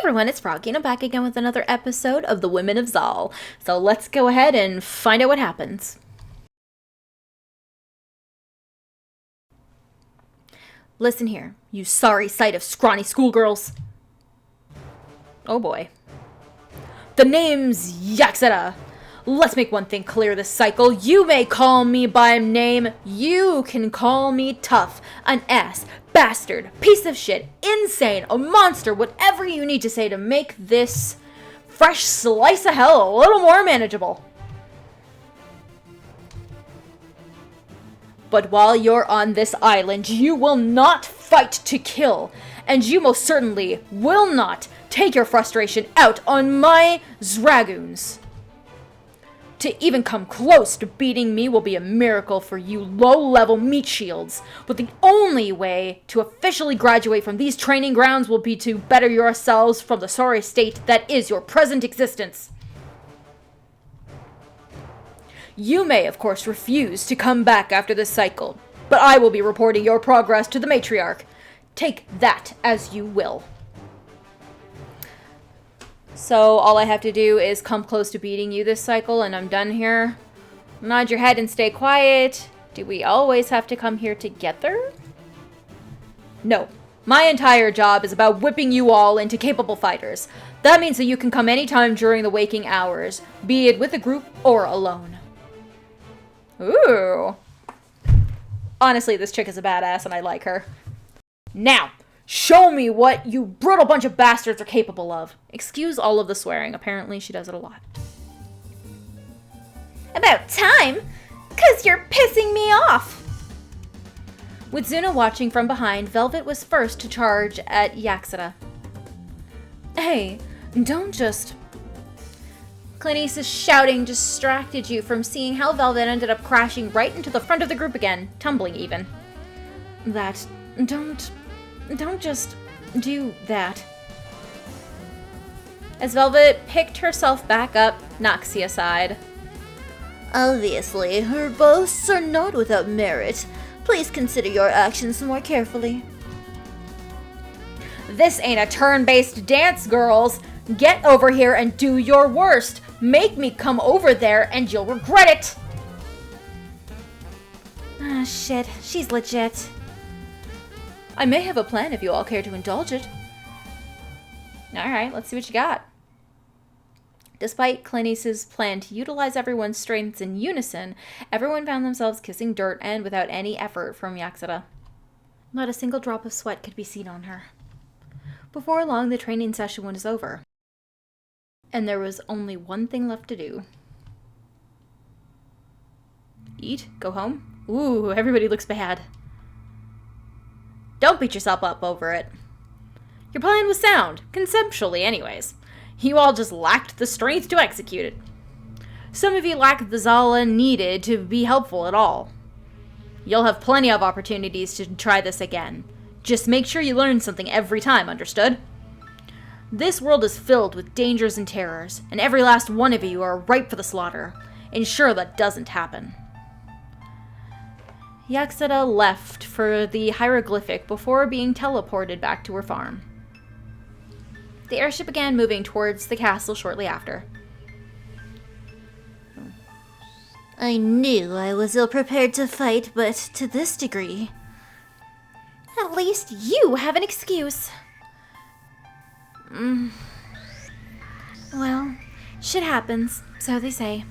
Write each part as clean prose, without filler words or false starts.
Everyone, it's Froggy, and I'm back again with another episode of the Women of Xal. So let's go ahead and find out what happens. Listen here, you sorry sight of scrawny schoolgirls. Oh boy. The name's Yaxeta. Let's make one thing clear this cycle. You may call me by name. You can call me tough, an ass, bastard, piece of shit, insane, a monster, whatever you need to say to make this fresh slice of hell a little more manageable. But while you're on this island, you will not fight to kill, and you most certainly will not take your frustration out on my Zragoons. To even come close to beating me will be a miracle for you low-level meat shields, but the only way to officially graduate from these training grounds will be to better yourselves from the sorry state that is your present existence. You may, of course, refuse to come back after this cycle, but I will be reporting your progress to the matriarch. Take that as you will. So all I have to do is come close to beating you this cycle and I'm done here. Nod your head and stay quiet. Do we always have to come here together? No. My entire job is about whipping you all into capable fighters. That means that you can come anytime during the waking hours, be it with a group or alone. Ooh. Honestly, this chick is a badass and I like her. Now, show me what you brutal bunch of bastards are capable of. Excuse all of the swearing. Apparently, she does it a lot. About time, 'cause you're pissing me off. With Zuna watching from behind, Velvet was first to charge at Yaxeta. Hey, don't just... Clinice's shouting distracted you from seeing how Velvet ended up crashing right into the front of the group again, tumbling even. Don't just do that. As Velvet picked herself back up, Noxia sighed. Obviously, her boasts are not without merit. Please consider your actions more carefully. This ain't a turn-based dance, girls. Get over here and do your worst. Make me come over there and you'll regret it. Ah, shit. She's legit. I may have a plan if you all care to indulge it. Alright, let's see what you got. Despite Clinice's plan to utilize everyone's strengths in unison, everyone found themselves kissing dirt and without any effort from Yaxeta. Not a single drop of sweat could be seen on her. Before long, the training session was over. And there was only one thing left to do. Eat? Go home? Ooh, everybody looks bad. Don't beat yourself up over it. Your plan was sound, conceptually anyways. You all just lacked the strength to execute it. Some of you lacked the Xala needed to be helpful at all. You'll have plenty of opportunities to try this again. Just make sure you learn something every time, understood? This world is filled with dangers and terrors, and every last one of you are ripe for the slaughter. Ensure that doesn't happen. Yaxeta left for the hieroglyphic before being teleported back to her farm. The airship began moving towards the castle shortly after. I knew I was ill-prepared to fight, but to this degree. At least you have an excuse. Well, shit happens, so they say.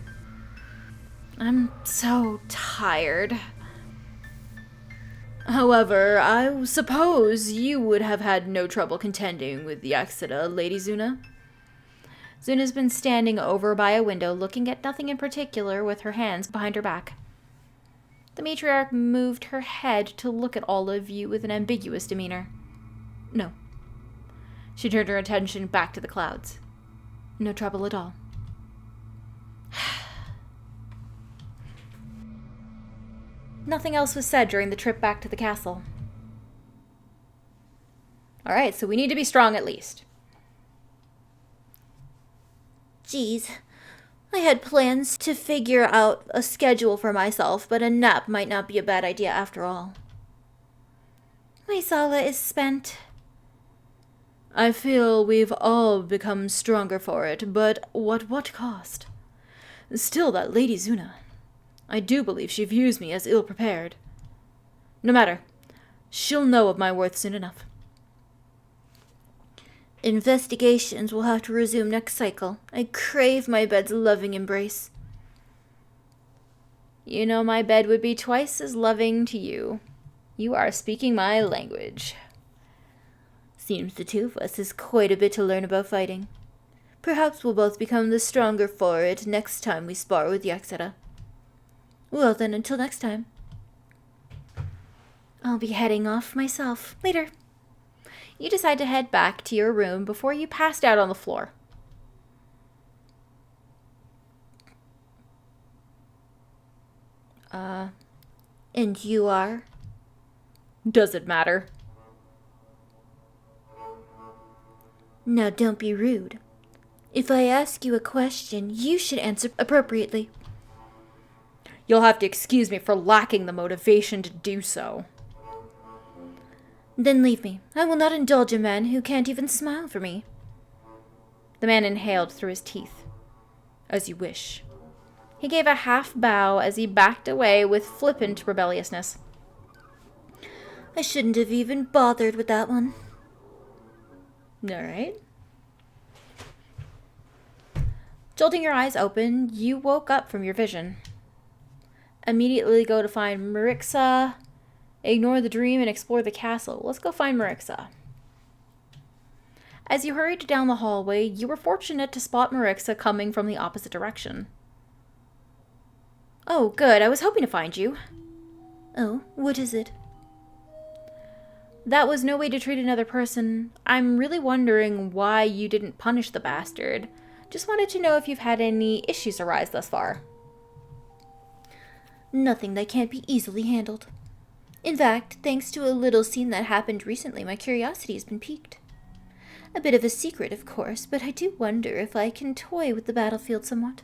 I'm so tired. However, I suppose you would have had no trouble contending with Yaxeta, Lady Zuna. Zuna's been standing over by a window looking at nothing in particular with her hands behind her back. The matriarch moved her head to look at all of you with an ambiguous demeanor. No. She turned her attention back to the clouds. No trouble at all. Nothing else was said during the trip back to the castle. Alright, so we need to be strong at least. Geez, I had plans to figure out a schedule for myself, but a nap might not be a bad idea after all. My Xala is spent. I feel we've all become stronger for it, but what cost? Still, that Lady Zuna. I do believe she views me as ill-prepared. No matter. She'll know of my worth soon enough. Investigations will have to resume next cycle. I crave my bed's loving embrace. You know my bed would be twice as loving to you. You are speaking my language. Seems the two of us has quite a bit to learn about fighting. Perhaps we'll both become the stronger for it next time we spar with Yaxeta. Well then, until next time. I'll be heading off myself. Later. You decide to head back to your room before you passed out on the floor. And you are? Does it matter? Now don't be rude. If I ask you a question, you should answer appropriately. You'll have to excuse me for lacking the motivation to do so. Then leave me. I will not indulge a man who can't even smile for me. The man inhaled through his teeth. As you wish. He gave a half bow as he backed away with flippant rebelliousness. I shouldn't have even bothered with that one. All right. Jolting your eyes open, you woke up from your vision. Immediately go to find Marixa. Ignore the dream and explore the castle. Let's go find Marixa. As you hurried down the hallway, you were fortunate to spot Marixa coming from the opposite direction. Oh, good. I was hoping to find you. Oh, what is it? That was no way to treat another person. I'm really wondering why you didn't punish the bastard. Just wanted to know if you've had any issues arise thus far. Nothing that can't be easily handled. In fact, thanks to a little scene that happened recently, my curiosity has been piqued. A bit of a secret, of course, but I do wonder if I can toy with the battlefield somewhat.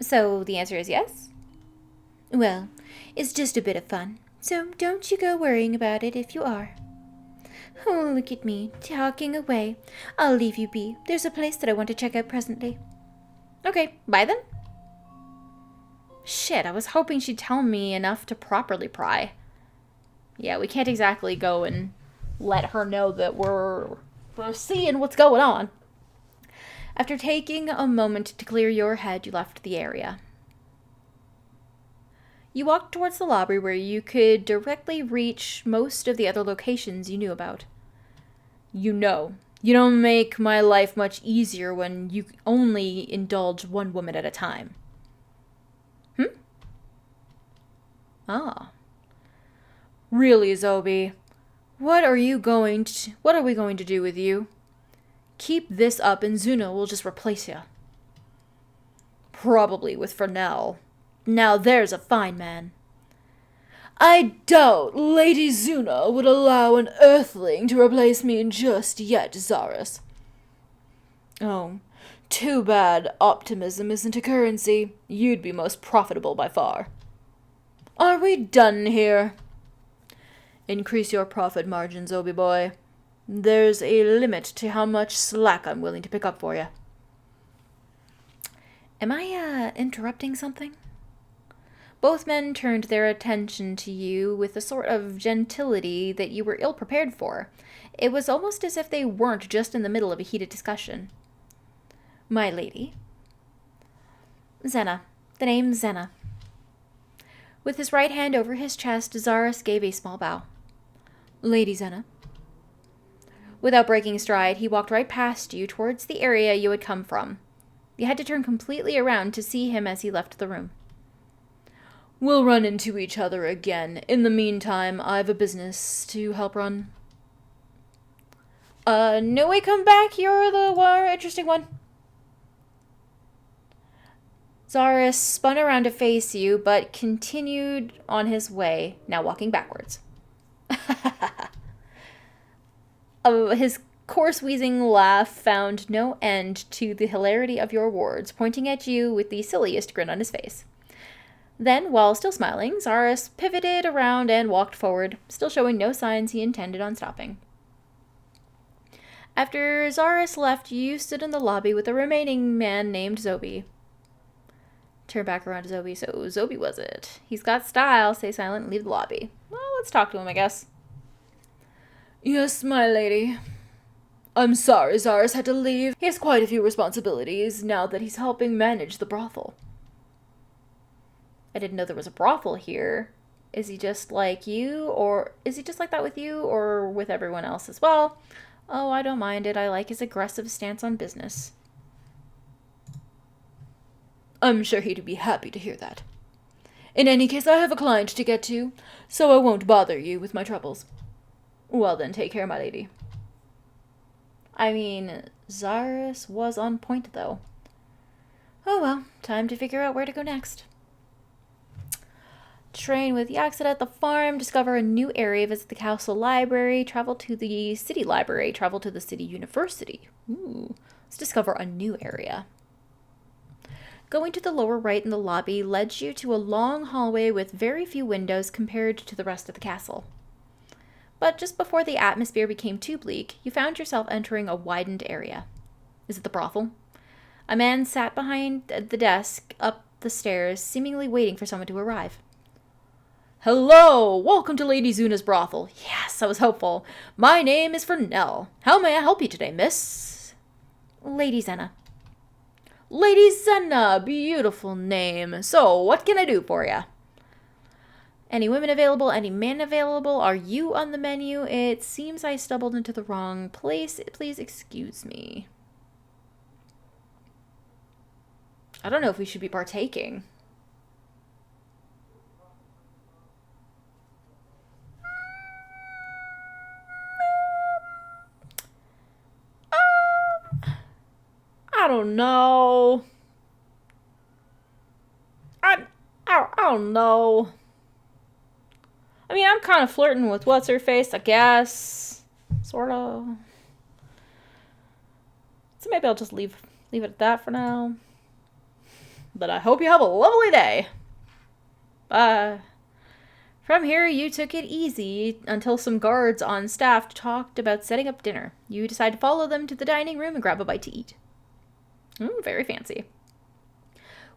So the answer is yes? Well, it's just a bit of fun, so don't you go worrying about it if you are. Oh, look at me, talking away. I'll leave you be. There's a place that I want to check out presently. Okay, bye then. Shit, I was hoping she'd tell me enough to properly pry. Yeah, we can't exactly go and let her know that we're seeing what's going on. After taking a moment to clear your head, you left the area. You walked towards the lobby where you could directly reach most of the other locations you knew about. You know, you don't make my life much easier when you only indulge one woman at a time. Ah. Really, Zobi? What are we going to do with you? Keep this up and Zuna will just replace you. Probably with Fernell. Now there's a fine man. I doubt Lady Zuna would allow an earthling to replace me just yet, Zaris. Oh, too bad optimism isn't a currency. You'd be most profitable by far. Are we done here? Increase your profit margins, Obi boy. There's a limit to how much slack I'm willing to pick up for you. Am I, interrupting something? Both men turned their attention to you with a sort of gentility that you were ill-prepared for. It was almost as if they weren't just in the middle of a heated discussion. My lady. Zena. The name's Zena. With his right hand over his chest, Zaris gave a small bow. Lady Zena. Without breaking stride, he walked right past you towards the area you had come from. You had to turn completely around to see him as he left the room. We'll run into each other again. In the meantime, I've a business to help run. No way, come back. You're the more interesting one. Zaris spun around to face you, but continued on his way, now walking backwards. His coarse, wheezing laugh found no end to the hilarity of your words, pointing at you with the silliest grin on his face. Then, while still smiling, Zaris pivoted around and walked forward, still showing no signs he intended on stopping. After Zaris left, you stood in the lobby with the remaining man named Zobi. Turn back around to Zobi. So Zobi was it. He's got style. Stay silent and leave the lobby. Well, let's talk to him, I guess. Yes, my lady. I'm sorry Zaris had to leave. He has quite a few responsibilities now that he's helping manage the brothel. I didn't know there was a brothel here. Is he just like you? Or is he just like that with you? Or with everyone else as well? Oh, I don't mind it. I like his aggressive stance on business. I'm sure he'd be happy to hear that. In any case, I have a client to get to, so I won't bother you with my troubles. Well then, take care, my lady. I mean, Zaris was on point, though. Oh well, time to figure out where to go next. Train with Yaxet at the farm, discover a new area, visit the castle library, travel to the city library, travel to the city university. Ooh, let's discover a new area. Going to the lower right in the lobby led you to a long hallway with very few windows compared to the rest of the castle. But just before the atmosphere became too bleak, you found yourself entering a widened area. Is it the brothel? A man sat behind the desk up the stairs, seemingly waiting for someone to arrive. Hello! Welcome to Lady Zuna's brothel. Yes, I was hopeful. My name is Fernell. How may I help you today, miss? Lady Zenna. Lady Zenna, beautiful name. So, what can I do for you? Any women available? Any men available? Are you on the menu? It seems I stumbled into the wrong place. Please excuse me. I don't know if we should be partaking. I don't know. I don't know. I mean, I'm kind of flirting with what's-her-face, I guess. Sort of. So maybe I'll just leave it at that for now. But I hope you have a lovely day. From here, you took it easy until some guards on staff talked about setting up dinner. You decide to follow them to the dining room and grab a bite to eat. Very fancy.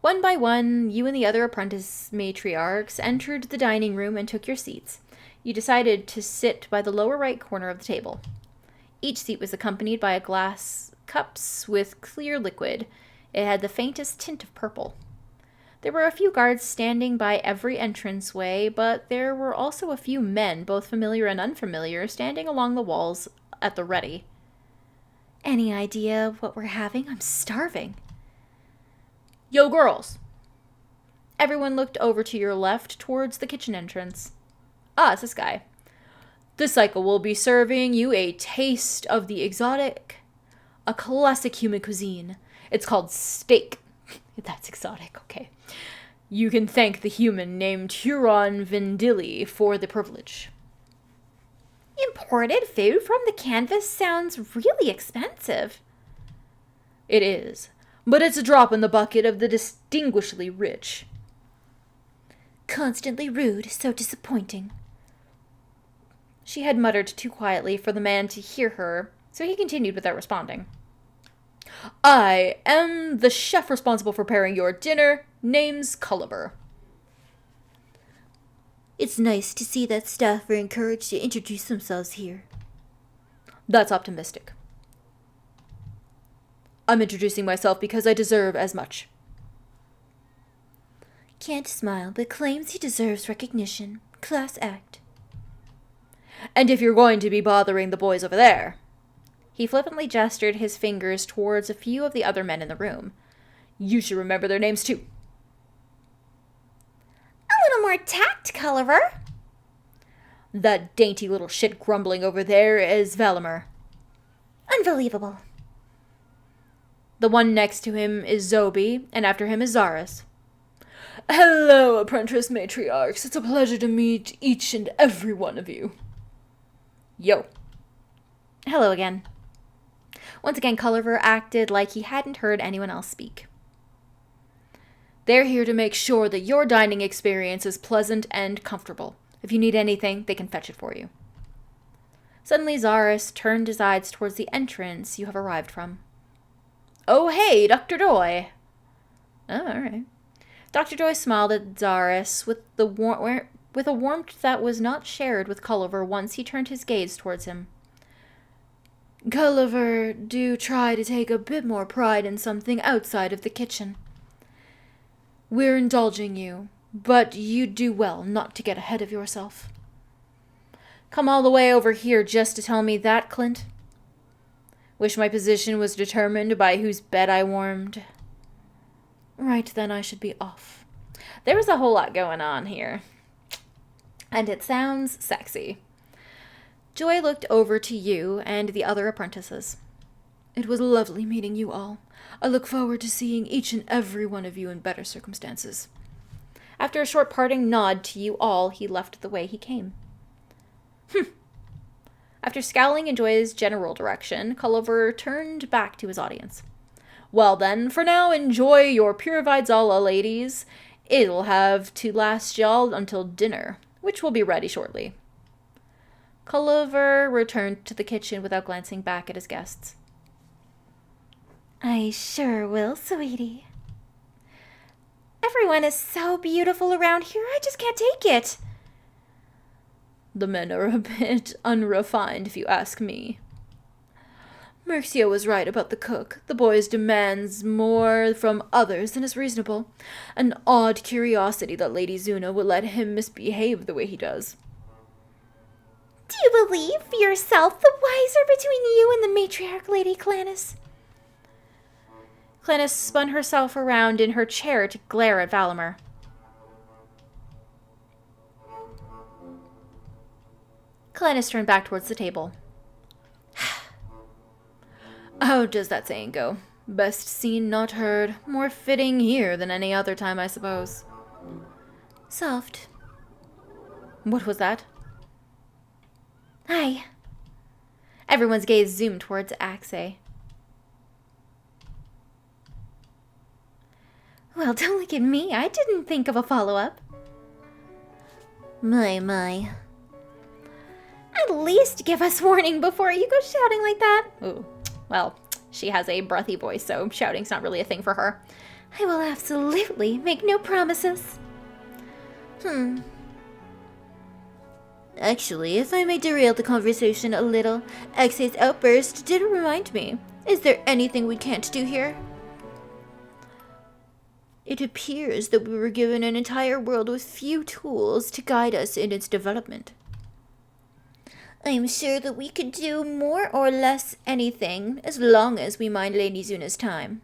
One by one, you and the other apprentice matriarchs entered the dining room and took your seats. You decided to sit by the lower right corner of the table. Each seat was accompanied by a glass cups with clear liquid. It had the faintest tint of purple. There were a few guards standing by every entranceway, but there were also a few men, both familiar and unfamiliar, standing along the walls at the ready. Any idea what we're having? I'm starving. Yo, girls. Everyone looked over to your left towards the kitchen entrance. Ah, it's this guy. This cycle will be serving you a taste of the exotic, a classic human cuisine. It's called steak. That's exotic, okay. You can thank the human named Huron Vindili for the privilege. Imported food from the canvas sounds really expensive. It is, but it's a drop in the bucket of the distinguishedly rich. Constantly rude, so disappointing. She had muttered too quietly for the man to hear her, so he continued without responding. I am the chef responsible for preparing your dinner. Name's Culliver. It's nice to see that staff are encouraged to introduce themselves here. That's optimistic. I'm introducing myself because I deserve as much. Can't smile, but claims he deserves recognition. Class act. And if you're going to be bothering the boys over there... He flippantly gestured his fingers towards a few of the other men in the room. You should remember their names too. A little more tact, Culliver. That dainty little shit grumbling over there is Valimer. Unbelievable. The one next to him is Zobi, and after him is Zaris. Hello, apprentice matriarchs. It's a pleasure to meet each and every one of you. Yo. Hello again. Once again, Culliver acted like he hadn't heard anyone else speak. They're here to make sure that your dining experience is pleasant and comfortable. If you need anything, they can fetch it for you. Suddenly, Zaris turned his eyes towards the entrance you have arrived from. "Oh, hey, Dr. Joy." "Oh, all right." Dr. Joy smiled at Zaris with a warmth that was not shared with Culliver once he turned his gaze towards him. "Culliver, do try to take a bit more pride in something outside of the kitchen. We're indulging you, but you'd do well not to get ahead of yourself." "Come all the way over here just to tell me that, Clint? Wish my position was determined by whose bed I warmed. Right then, I should be off." There was a whole lot going on here. And it sounds sexy. Joy looked over to you and the other apprentices. "It was lovely meeting you all. I look forward to seeing each and every one of you in better circumstances." After a short parting nod to you all, he left the way he came. After scowling in Joy's general direction, Culliver turned back to his audience. "Well then, for now, enjoy your purified Xala, ladies. It'll have to last y'all until dinner, which will be ready shortly." Culliver returned to the kitchen without glancing back at his guests. "I sure will, sweetie. Everyone is so beautiful around here, I just can't take it." "The men are a bit unrefined, if you ask me. Merxia was right about the cook. The boys demands more from others than is reasonable. An odd curiosity that Lady Zuna would let him misbehave the way he does." "Do you believe yourself the wiser between you and the matriarch, Lady Clannis?" Clannis spun herself around in her chair to glare at Valimir. Clannis turned back towards the table. How does that saying go? Best seen, not heard. More fitting here than any other time, I suppose. "Soft." What was that? "Hi." Everyone's gaze zoomed towards Axe. "Well, don't look at me. I didn't think of a follow-up." My. "At least give us warning before you go shouting like that." Ooh. Well, she has a breathy voice, so shouting's not really a thing for her. "I will absolutely make no promises." Actually, if I may derail the conversation a little, Axe's outburst did remind me. Is there anything we can't do here? It appears that we were given an entire world with few tools to guide us in its development. I'm sure that we could do more or less anything, as long as we mind Lady Zuna's time.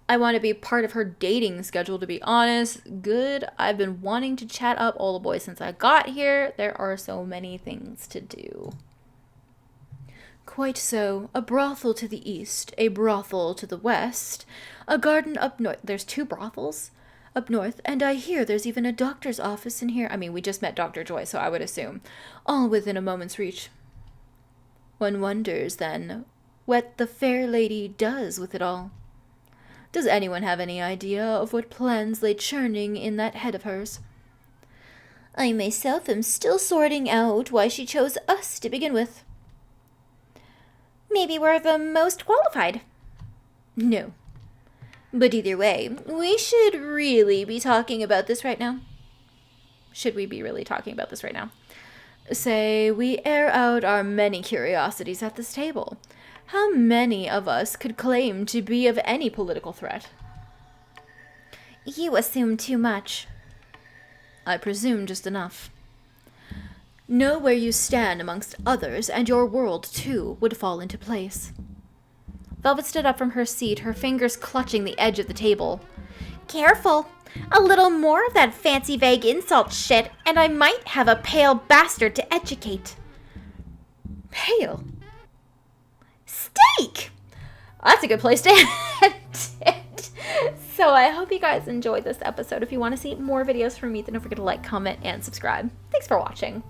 I want to be part of her dating schedule, to be honest. Good. I've been wanting to chat up all the boys since I got here. There are so many things to do. Quite so. A brothel to the east, a brothel to the west, a garden up north. There's 2 brothels up north, and I hear there's even a doctor's office in here. I mean, we just met Dr. Joy, so I would assume. All within a moment's reach. One wonders, then, what the fair lady does with it all. Does anyone have any idea of what plans lay churning in that head of hers? I myself am still sorting out why she chose us to begin with. Maybe we're the most qualified. No. But either way, we should really be talking about this right now. Should we be really talking about this right now? Say, we air out our many curiosities at this table. How many of us could claim to be of any political threat? You assume too much. I presume just enough. Know where you stand amongst others, and your world, too, would fall into place. Velvet stood up from her seat, her fingers clutching the edge of the table. Careful! A little more of that fancy vague insult shit, and I might have a pale bastard to educate. Pale? Steak! That's a good place to end it. So I hope you guys enjoyed this episode. If you want to see more videos from me, then don't forget to like, comment, and subscribe. Thanks for watching.